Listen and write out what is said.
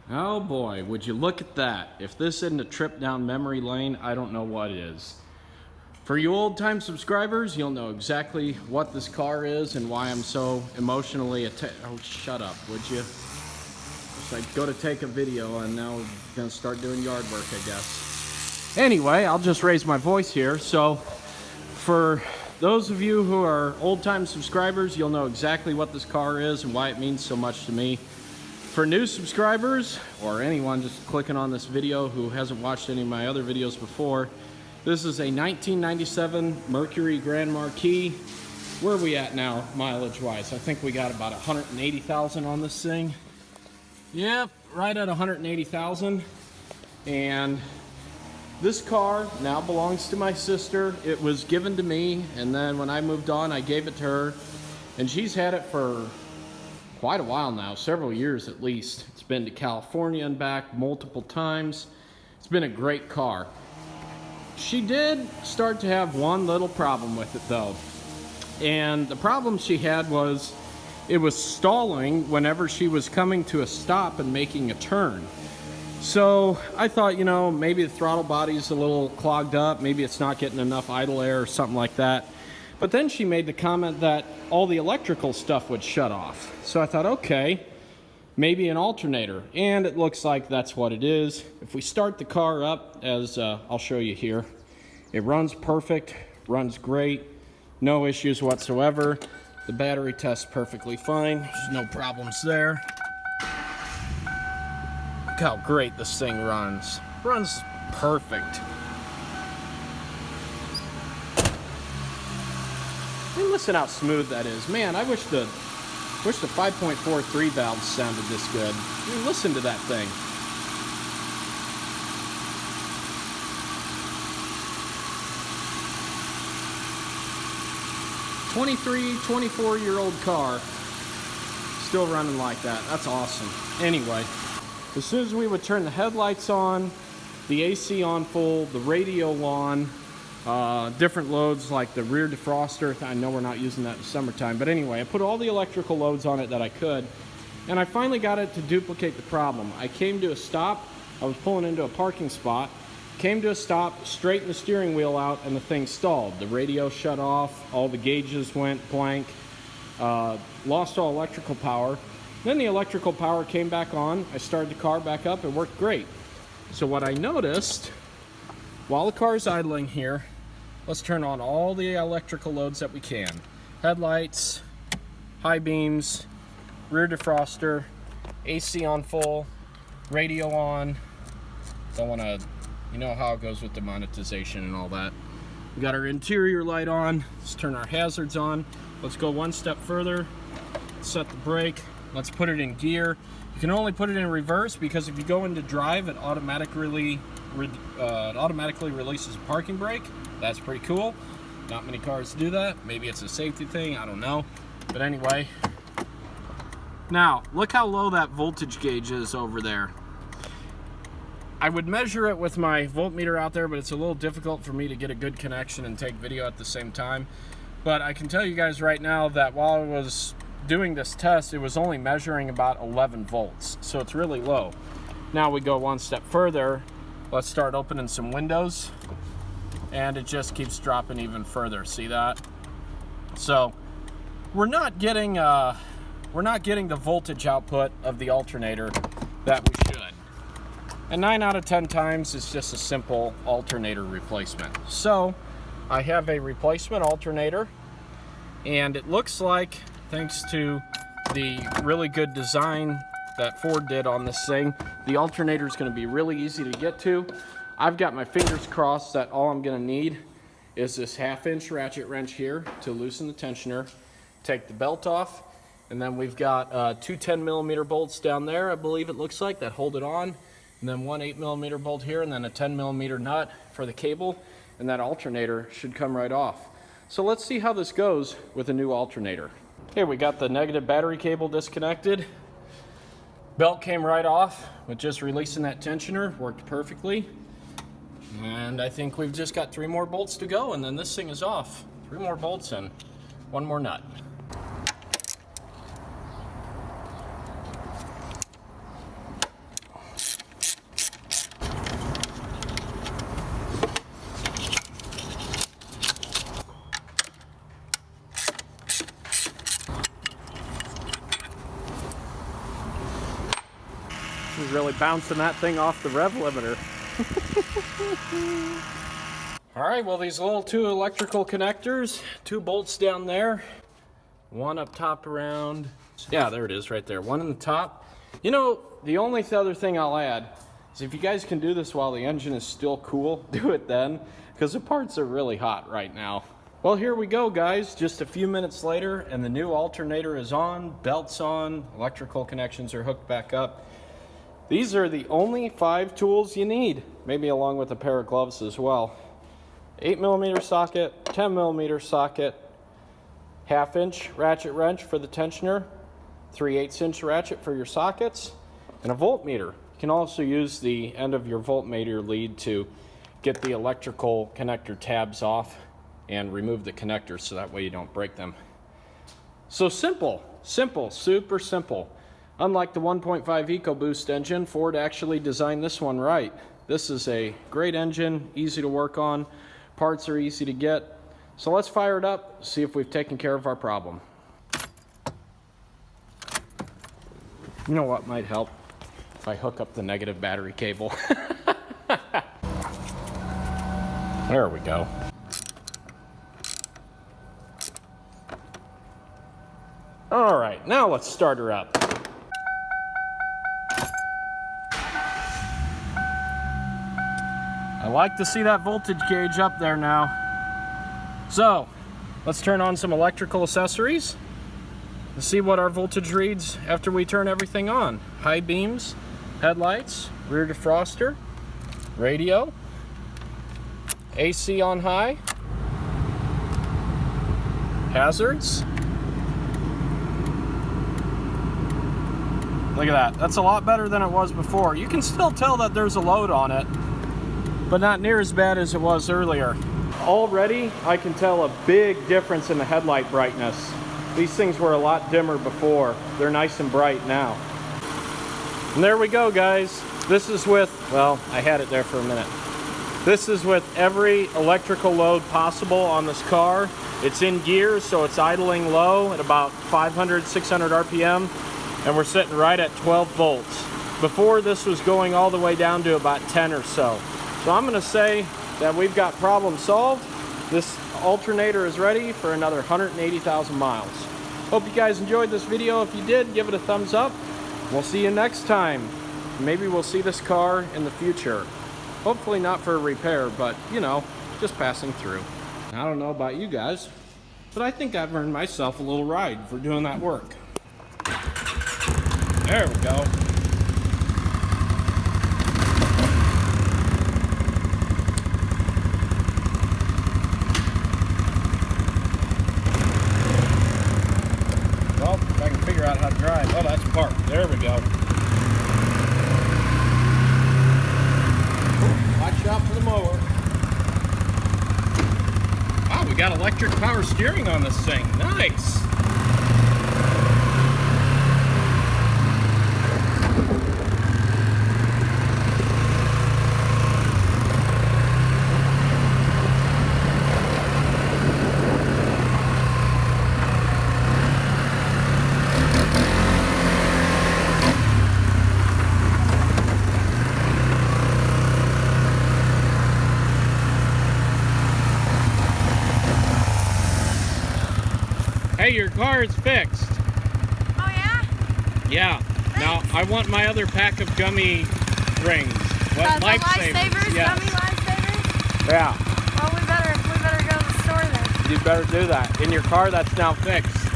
Oh boy, would you look at that. If this isn't a trip down memory lane, I don't know what is. For you old-time subscribers, you'll know exactly what this car is and why I'm so emotionally attached. Oh, shut up, would you? Just like go to take a video and now we're gonna start doing yard work, I guess. Anyway, I'll just raise my voice here. So, for those of you who are old-time subscribers, you'll know exactly what this car is and why it means so much to me. For new subscribers, or anyone just clicking on this video who hasn't watched any of my other videos before, this is a 1997 Mercury Grand Marquis. Where are we at now, mileage-wise? I think we got about 180,000 on this thing. Yep, right at 180,000. And this car now belongs to my sister. It was given to me, and then when I moved on, I gave it to her. And she's had it for quite a while now, several years at least. It's been to California and back multiple times. It's been a great car. She did start to have one little problem with it though. And the problem she had was it was stalling whenever she was coming to a stop and making a turn. So I thought, you know, maybe the throttle body's a little clogged up, maybe it's not getting enough idle air or something like that. But then she made the comment that all the electrical stuff would shut off. So I thought, okay, maybe an alternator. And it looks like that's what it is. If we start the car up, as I'll show you here, it runs perfect, runs great, no issues whatsoever. The battery tests perfectly fine, there's no problems there. Look how great this thing runs. Runs perfect. And listen how smooth that is. Man, I wish the 5.43 valves sounded this good. I mean, listen to that thing. "23, 24-year-old car, still running like that. That's awesome." Anyway, as soon as we would turn the headlights on, the AC on full, the radio on, different loads like the rear defroster. I know we're not using that in the summertime, but anyway, I put all the electrical loads on it that I could, and I finally got it to duplicate the problem. I came to a stop, I was pulling into a parking spot, came to a stop, straightened the steering wheel out, and the thing stalled. The radio shut off, all the gauges went blank, lost all electrical power. Then the electrical power came back on, I started the car back up, it worked great. So what I noticed, while the car's idling here, let's turn on all the electrical loads that we can. Headlights, high beams, rear defroster, AC on full, radio on. Don't want to, you know how it goes with the monetization and all that. We got our interior light on. Let's turn our hazards on. Let's go one step further. Set the brake. Let's put it in gear. You can only put it in reverse because if you go into drive, it automatically releases a parking brake. That's pretty cool. Not many cars do that. Maybe it's a safety thing, I don't know. But anyway, now look how low that voltage gauge is over there. I would measure it with my voltmeter out there, but it's a little difficult for me to get a good connection and take video at the same time. But I can tell you guys right now that while I was doing this test, it was only measuring about 11 volts. So it's really low. Now we go one step further. Let's start opening some windows, and it just keeps dropping even further. See that? So we're not getting the voltage output of the alternator that we should. And 9 out of 10 times it's just a simple alternator replacement. So I have a replacement alternator, and it looks like, thanks to the really good design that Ford did on this thing, the alternator is going to be really easy to get to. I've got my fingers crossed that all I'm going to need is this 1/2-inch ratchet wrench here to loosen the tensioner, take the belt off, and then we've got two 10mm bolts down there, I believe it looks like, that hold it on, and then one 8mm bolt here, and then a 10mm nut for the cable, and that alternator should come right off. So let's see how this goes with a new alternator. Here we got the negative battery cable disconnected. Belt came right off with just releasing that tensioner, worked perfectly. And I think we've just got 3 more bolts to go, and then this thing is off. 3 more bolts and 1 more nut. is really bouncing that thing off the rev limiter. Alright, well these little 2 electrical connectors, 2 bolts down there, 1 up top around, yeah, there it is right there, 1 in the top. You know, the only other thing I'll add is if you guys can do this while the engine is still cool, do it then, because the parts are really hot right now. Well, here we go, guys, just a few minutes later, and the new alternator is on, belts on, electrical connections are hooked back up. These are the only 5 tools you need, maybe along with a pair of gloves as well. 8mm socket, 10mm socket, 1/2" ratchet wrench for the tensioner, 3/8" ratchet for your sockets, and a voltmeter. You can also use the end of your voltmeter lead to get the electrical connector tabs off and remove the connectors so that way you don't break them. So simple, super simple. Unlike the 1.5 EcoBoost engine, Ford actually designed this one right. This is a great engine, easy to work on, parts are easy to get. So let's fire it up, see if we've taken care of our problem. You know what might help? If I hook up the negative battery cable. There we go. All right, now let's start her up. I like to see that voltage gauge up there now. So, let's turn on some electrical accessories and see what our voltage reads after we turn everything on. High beams, headlights, rear defroster, radio, AC on high, hazards. Look at that. That's a lot better than it was before. You can still tell that there's a load on it, but not near as bad as it was earlier. Already, I can tell a big difference in the headlight brightness. These things were a lot dimmer before. They're nice and bright now. And there we go, guys. This is with, well, I had it there for a minute. This is with every electrical load possible on this car. It's in gear, so it's idling low at about 500, 600 RPM. And we're sitting right at 12 volts. Before, this was going all the way down to about 10 or so. So I'm gonna say that we've got problem solved. This alternator is ready for another 180,000 miles. Hope you guys enjoyed this video. If you did, give it a thumbs up. We'll see you next time. Maybe we'll see this car in the future. Hopefully not for a repair, but you know, just passing through. I don't know about you guys, but I think I've earned myself a little ride for doing that work. There we go. Well, if I can figure out how to drive. Oh, that's parked. There we go. Watch out for the mower. Wow, we got electric power steering on this thing. Nice. Hey, your car is fixed. Oh, yeah? Yeah. Thanks. Now, I want my other pack of gummy rings. What, lifesavers? Yeah. Gummy lifesavers? Yeah. Well, we better go to the store then. You better do that. In your car, that's now fixed.